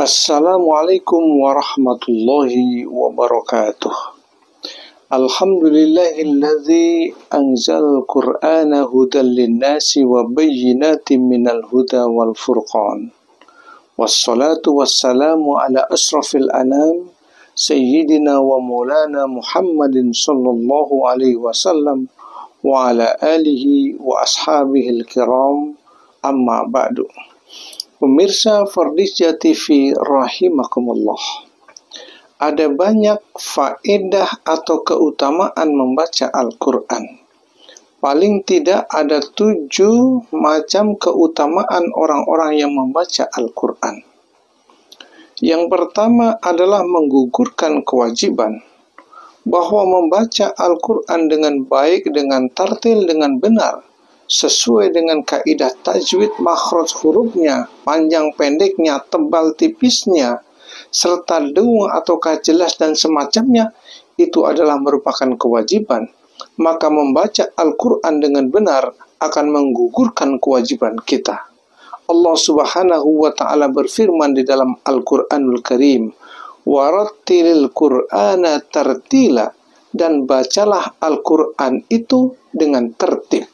Assalamualaikum warahmatullahi wabarakatuh. Alhamdulillahilladzi anzal Qur'ana hudan linnasi wa bayyinatin minal huda wal furqan. Wassalatu wassalamu ala asrafil anam sayyidina wa maulana Muhammadin sallallahu alaihi wasallam wa ala alihi wa ashabihil kiram, amma ba'du. Pemirsa Fardisya TV rahimakumullah. Ada banyak faedah atau keutamaan membaca Al-Quran. Paling tidak ada 7 macam keutamaan orang-orang yang membaca Al-Quran. Yang pertama adalah menggugurkan kewajiban, bahwa membaca Al-Quran dengan baik, dengan tartil, dengan benar, sesuai dengan kaidah tajwid, makhraj hurufnya, panjang pendeknya, tebal tipisnya, serta dengung ataukah jelas dan semacamnya, itu adalah merupakan kewajiban. Maka membaca Al-Quran dengan benar akan menggugurkan kewajiban kita. Allah Subhanahu wa ta'ala berfirman di dalam Al-Quranul Karim, warattilil Qur'ana tartila, dan bacalah Al-Quran itu dengan tertib.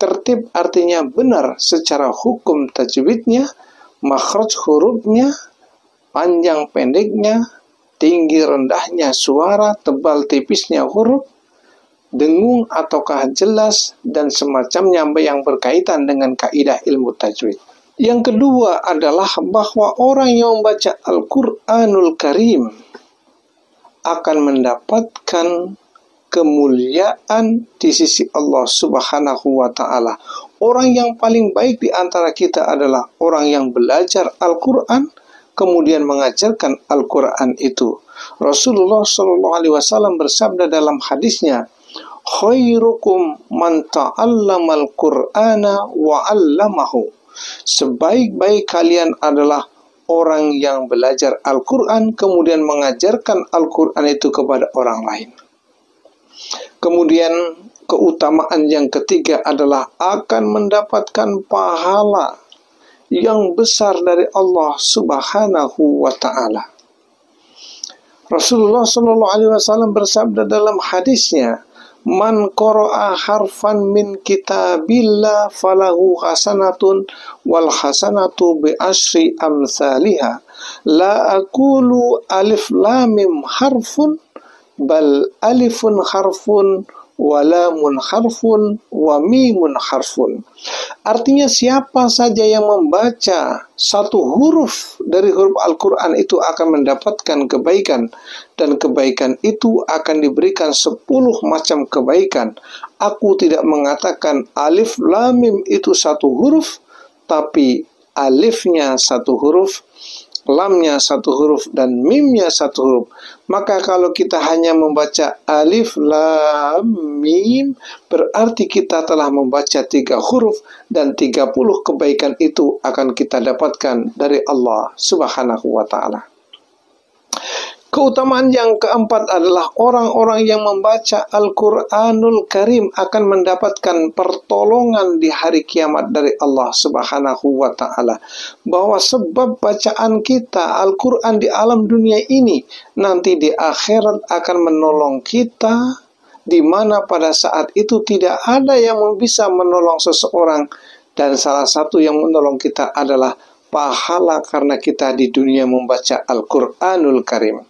Tertib artinya benar secara hukum tajwidnya, makhraj hurufnya, panjang pendeknya, tinggi rendahnya suara, tebal tipisnya huruf, dengung ataukah jelas, dan semacamnya yang berkaitan dengan kaidah ilmu tajwid. Yang kedua adalah bahwa orang yang membaca Al-Quranul Karim akan mendapatkan kemuliaan di sisi Allah Subhanahu wa ta'ala. Orang yang paling baik di antara kita adalah orang yang belajar Al-Quran, kemudian mengajarkan Al-Quran itu. Rasulullah SAW bersabda dalam hadisnya, khairukum man ta'allamal Qur'ana wa 'allamahu. Sebaik-baik kalian adalah orang yang belajar Al-Quran, kemudian mengajarkan Al-Quran itu kepada orang lain. Kemudian keutamaan yang ketiga adalah akan mendapatkan pahala yang besar dari Allah Subhanahu wa ta'ala. Rasulullah SAW bersabda dalam hadisnya, man qara'a harfan min kitabillah falahu hasanatun wal hasanatu bi asyri amsalihha la aqulu alif lam mim harfun bal alifun harfun wa lamun harfun wa mimun harfun. Artinya siapa saja yang membaca satu huruf dari huruf Al-Quran itu akan mendapatkan kebaikan, dan kebaikan itu akan diberikan 10 macam kebaikan. Aku tidak mengatakan alif lam mim itu satu huruf, tapi alifnya satu huruf, lamnya satu huruf, dan mimnya satu huruf. Maka kalau kita hanya membaca alif lam mim, berarti kita telah membaca 3 huruf, dan 30 kebaikan itu akan kita dapatkan dari Allah Subhanahu wa ta'ala. Keutamaan yang keempat adalah orang-orang yang membaca Al-Quranul Karim akan mendapatkan pertolongan di hari kiamat dari Allah Subhanahu wa ta'ala. Bahwa sebab bacaan kita Al-Quran di alam dunia ini, nanti di akhirat akan menolong kita, di mana pada saat itu tidak ada yang bisa menolong seseorang, dan salah satu yang menolong kita adalah pahala karena kita di dunia membaca Al-Quranul Karim.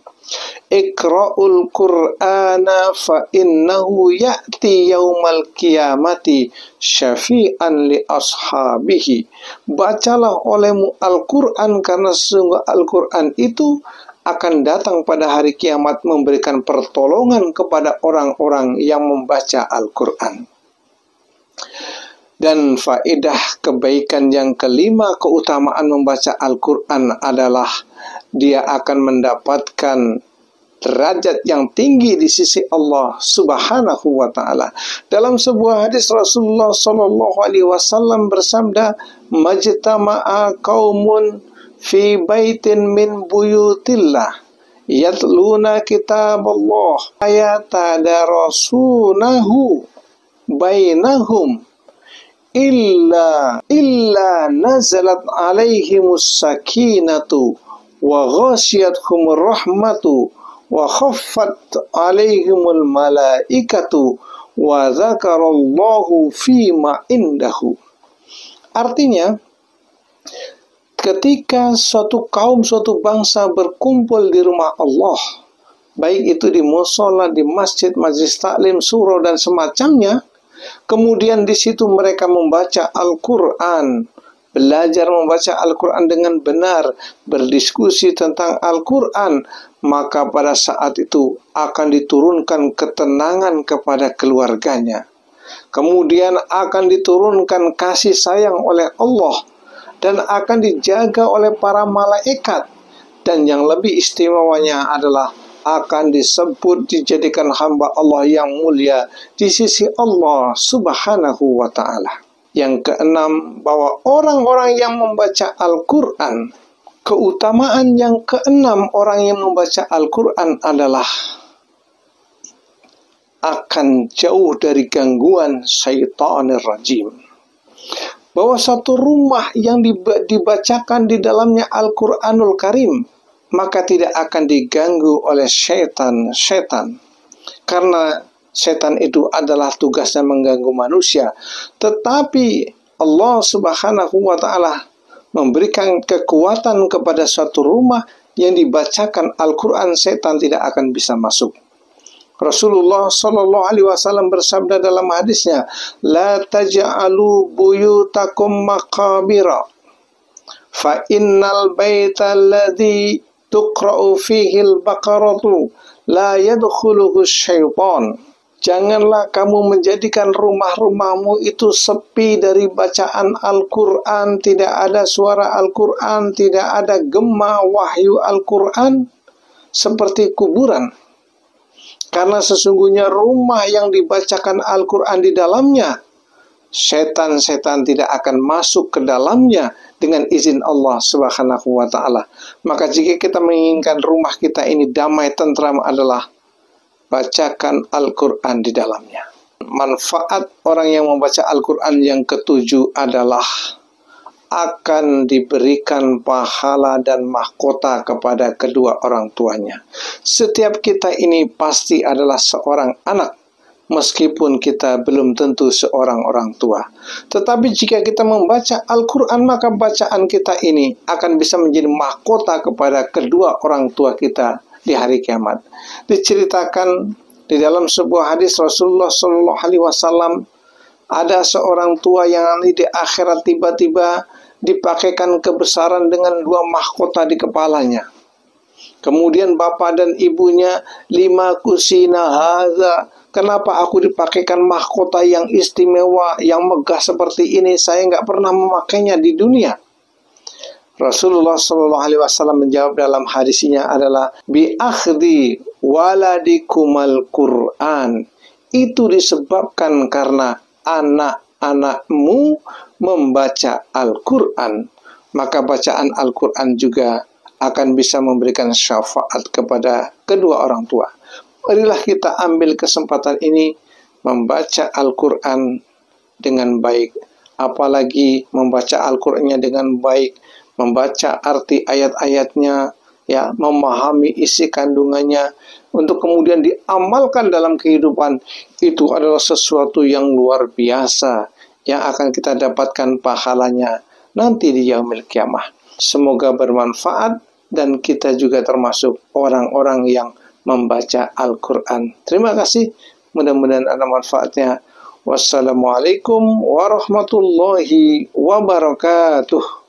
Iqra'ul Qur'ana fa innahu ya'ti yaumal qiyamati syafi'an li ashabihi. Bacalah olehmu Al-Quran, karena sesungguhnya Al-Quran itu akan datang pada hari kiamat memberikan pertolongan kepada orang-orang yang membaca Al-Quran. Dan faedah kebaikan yang kelima, keutamaan membaca Al-Quran adalah dia akan mendapatkan derajat yang tinggi di sisi Allah Subhanahu wa ta'ala. Dalam sebuah hadis Rasulullah SAW bersabda, majtama'a qaumun fi baitin min buyutillah yatluna kitaballah ayatadarasunahu bainahum illa nazalat alaihimus sakinatu wa ghasyiyatuhumur rahmatu wa khaffat alaihimul malaikatu wa dzakarallahu fima indahu. Artinya, ketika suatu kaum, suatu bangsa berkumpul di rumah Allah, baik itu di musola, di masjid, majelis taklim, surau dan semacamnya, kemudian di situ mereka membaca Al-Quran, belajar membaca Al-Quran dengan benar, berdiskusi tentang Al-Quran, maka pada saat itu akan diturunkan ketenangan kepada keluarganya. Kemudian akan diturunkan kasih sayang oleh Allah dan akan dijaga oleh para malaikat. Dan yang lebih istimewanya adalah akan disebut, dijadikan hamba Allah yang mulia di sisi Allah Subhanahu wa ta'ala. Yang keenam, bahwa orang-orang yang membaca Al-Quran, keutamaan yang keenam orang yang membaca Al-Quran adalah akan jauh dari gangguan syaitanir rajim. Bahwa satu rumah yang dibacakan di dalamnya Al-Quranul Karim, maka tidak akan diganggu oleh setan. Karena setan itu adalah tugasnya mengganggu manusia. Tetapi Allah Subhanahu wa ta'ala memberikan kekuatan kepada suatu rumah yang dibacakan Al-Quran, setan tidak akan bisa masuk. Rasulullah Shallallahu Alaihi Wasallam bersabda dalam hadisnya, "La taj'alu buyutakum maqabira, fa innal baita alladhi tuqra'u fihi al-baqaratu la yadkhuluhu syaitan." Janganlah kamu menjadikan rumah-rumahmu itu sepi dari bacaan Al-Quran, tidak ada suara Al-Quran, tidak ada gema wahyu Al-Quran, seperti kuburan. Karena sesungguhnya rumah yang dibacakan Al-Quran di dalamnya, setan-setan tidak akan masuk ke dalamnya dengan izin Allah Subhanahu wa ta'ala. Maka jika kita menginginkan rumah kita ini damai tentram adalah bacakan Al-Quran di dalamnya. Manfaat orang yang membaca Al-Quran yang ketujuh adalah akan diberikan pahala dan mahkota kepada kedua orang tuanya. Setiap kita ini pasti adalah seorang anak, meskipun kita belum tentu seorang orang tua. Tetapi jika kita membaca Al-Quran, maka bacaan kita ini akan bisa menjadi mahkota kepada kedua orang tua kita di hari kiamat. Diceritakan di dalam sebuah hadis Rasulullah Shallallahu Alaihi Wasallam, ada seorang tua yang nanti di akhirat tiba-tiba dipakaikan kebesaran dengan dua mahkota di kepalanya. Kemudian bapak dan ibunya, lima kusina hadza, kenapa aku dipakaikan mahkota yang istimewa, yang megah seperti ini? Saya nggak pernah memakainya di dunia. Rasulullah Shallallahu Alaihi Wasallam menjawab dalam hadisnya adalah bi akhdi waladikumal Quran. Itu disebabkan karena anak-anakmu membaca Al-Quran, maka bacaan Al-Quran juga akan bisa memberikan syafaat kepada kedua orang tua. Marilah kita ambil kesempatan ini membaca Al-Quran dengan baik, apalagi membaca Al-Qurannya dengan baik, membaca arti ayat-ayatnya, ya, memahami isi kandungannya, untuk kemudian diamalkan dalam kehidupan. Itu adalah sesuatu yang luar biasa yang akan kita dapatkan pahalanya nanti di yaumil qiyamah. Semoga bermanfaat dan kita juga termasuk orang-orang yang membaca Al-Quran. Terima kasih, mudah-mudahan ada manfaatnya. Wassalamualaikum warahmatullahi wabarakatuh.